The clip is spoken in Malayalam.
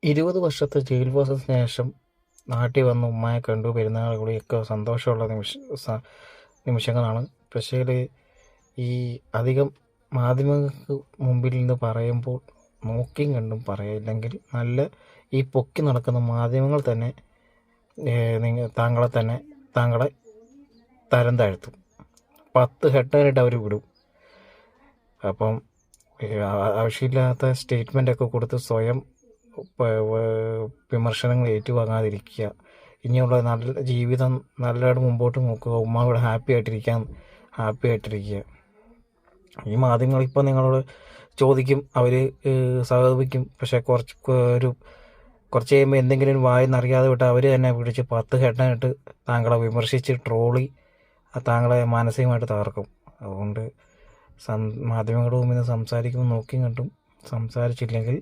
20 വർഷത്തെ ജയിൽവാസത്തിന് ശേഷം നാട്ടിൽ വന്ന് ഉമ്മയെ കണ്ടു പെരുന്നാൾ കൂടിയൊക്കെ സന്തോഷമുള്ള നിമിഷങ്ങളാണ്. പക്ഷേ ഈ അധികം മാധ്യമങ്ങൾക്ക് മുമ്പിൽ നിന്ന് പറയുമ്പോൾ നോക്കിയും കണ്ടും പറയില്ലെങ്കിൽ നല്ല ഈ പൊക്കി നടക്കുന്ന മാധ്യമങ്ങൾ തന്നെ താങ്കളെ തരം താഴ്ത്തും. 10 ഹെഡ്ലൈനായിട്ട് അവർ വിടും. അപ്പം ആവശ്യമില്ലാത്ത സ്റ്റേറ്റ്മെൻറ്റൊക്കെ കൊടുത്ത് സ്വയം വിമർശനങ്ങൾ ഏറ്റുവാങ്ങാതിരിക്കുക. ഇനിയുള്ള നല്ല ജീവിതം നല്ലതായിട്ട് മുമ്പോട്ട് നോക്കുക. ഉമ്മയോട് ഹാപ്പി ആയിട്ടിരിക്കുക. ഈ മാധ്യമങ്ങൾ ഇപ്പം നിങ്ങളോട് ചോദിക്കും, അവർ സഹതപിക്കും. പക്ഷേ കുറച്ച് കഴിയുമ്പോൾ എന്തെങ്കിലും വായിന്നറിയാതെ വിട്ട് അവർ തന്നെ പിടിച്ച് 10 ഹെഡ്ലൈനിട്ട് താങ്കളെ വിമർശിച്ച് ട്രോളി താങ്കളെ മാനസികമായിട്ട് തകർക്കും. അതുകൊണ്ട് മാധ്യമങ്ങളുടെ മുമ്പിൽ നിന്ന് സംസാരിക്കുമ്പോൾ നോക്കിയും കണ്ടും സംസാരിച്ചില്ലെങ്കിൽ